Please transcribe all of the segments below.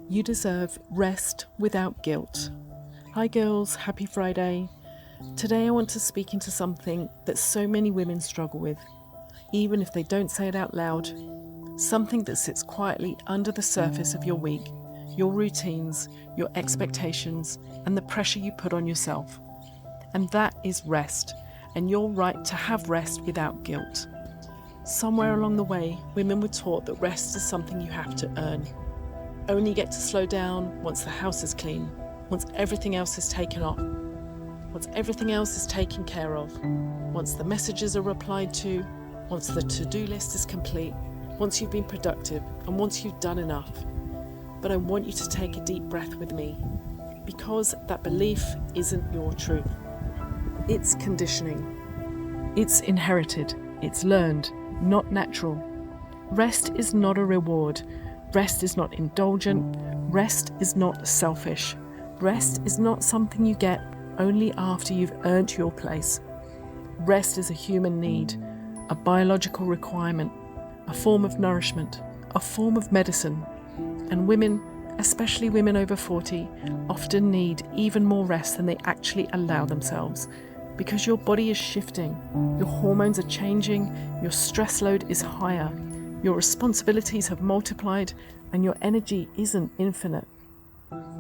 You deserve rest without guilt. Hi girls, happy Friday. Today I want to speak into something that so many women struggle with, even if they don't say it out loud. Something that sits quietly under the surface of your week, your routines, your expectations, and the pressure you put on yourself. And that is rest, and your right to have rest without guilt. Somewhere along the way, women were taught that rest is something you have to earn. Only get to slow down once the house is clean, once everything else is taken off, once everything else is taken care of, once the messages are replied to, once the to-do list is complete, once you've been productive, and once you've done enough. But I want you to take a deep breath with me, because that belief isn't your truth. It's conditioning. It's inherited. It's learned, not natural. Rest is not a reward. Rest is not indulgent. Rest is not selfish. Rest is not something you get only after you've earned your place. Rest is a human need, a biological requirement, a form of nourishment, a form of medicine. And women, especially women over 40, often need even more rest than they actually allow themselves, because your body is shifting, your hormones are changing, your stress load is higher, your responsibilities have multiplied, and your energy isn't infinite.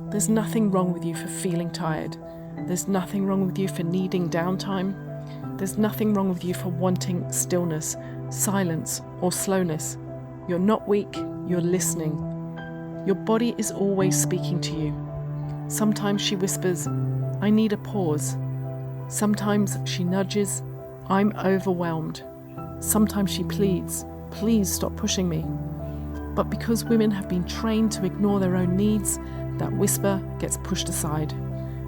There's nothing wrong with you for feeling tired. There's nothing wrong with you for needing downtime. There's nothing wrong with you for wanting stillness, silence, or slowness. You're not weak, you're listening. Your body is always speaking to you. Sometimes she whispers, "I need a pause." Sometimes she nudges, "I'm overwhelmed." Sometimes she pleads, "Please stop pushing me." But because women have been trained to ignore their own needs, that whisper gets pushed aside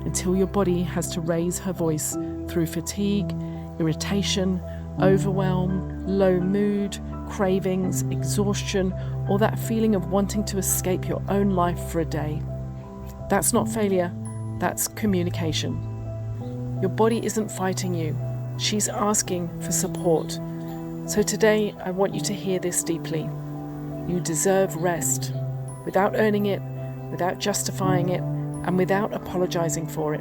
until your body has to raise her voice through fatigue, irritation, overwhelm, low mood, cravings, exhaustion, or that feeling of wanting to escape your own life for a day. That's not failure, that's communication. Your body isn't fighting you, she's asking for support. So today, I want you to hear this deeply. You deserve rest, without earning it, without justifying it, and without apologizing for it.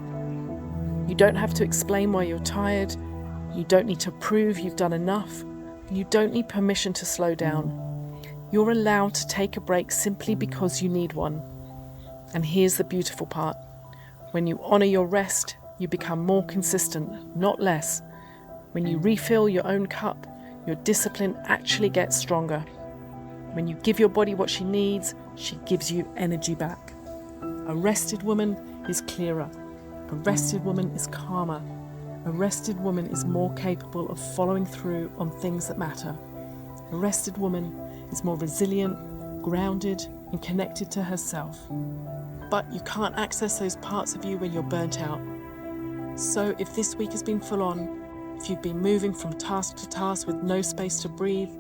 You don't have to explain why you're tired. You don't need to prove you've done enough. You don't need permission to slow down. You're allowed to take a break simply because you need one. And here's the beautiful part. When you honor your rest, you become more consistent, not less. When you refill your own cup, your discipline actually gets stronger. When you give your body what she needs, she gives you energy back. A rested woman is clearer. A rested woman is calmer. A rested woman is more capable of following through on things that matter. A rested woman is more resilient, grounded, and connected to herself. But you can't access those parts of you when you're burnt out. So if this week has been full on, if you've been moving from task to task with no space to breathe,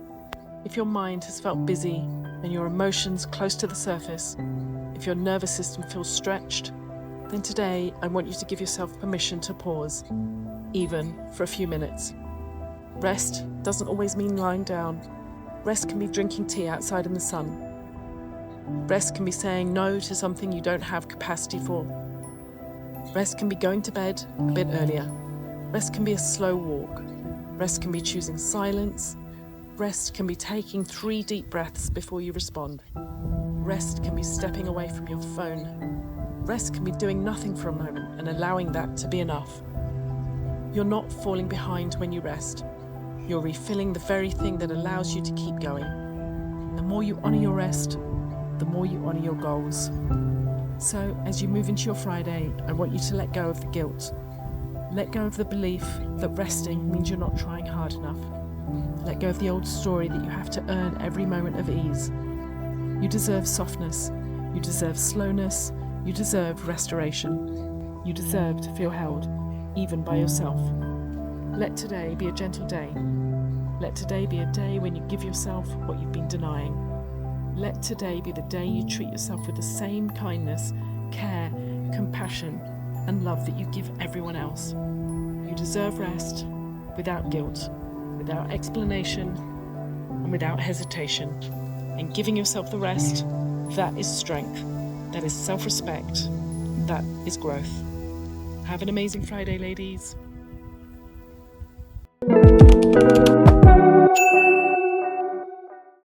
if your mind has felt busy and your emotions close to the surface, if your nervous system feels stretched, then today I want you to give yourself permission to pause, even for a few minutes. Rest doesn't always mean lying down. Rest can be drinking tea outside in the sun. Rest can be saying no to something you don't have capacity for. Rest can be going to bed a bit earlier. Rest can be a slow walk. Rest can be choosing silence. Rest can be taking 3 deep breaths before you respond. Rest can be stepping away from your phone. Rest can be doing nothing for a moment and allowing that to be enough. You're not falling behind when you rest. You're refilling the very thing that allows you to keep going. The more you honor your rest, the more you honor your goals. So as you move into your Friday, I want you to let go of the guilt. Let go of the belief that resting means you're not trying hard enough. Let go of the old story that you have to earn every moment of ease. You deserve softness. You deserve slowness. You deserve restoration. You deserve to feel held, even by yourself. Let today be a gentle day. Let today be a day when you give yourself what you've been denying. Let today be the day you treat yourself with the same kindness, care, compassion, and love that you give everyone else. You deserve rest without guilt, without explanation, and without hesitation. And giving yourself the rest, that is strength. That is self-respect. That is growth. Have an amazing Friday, ladies.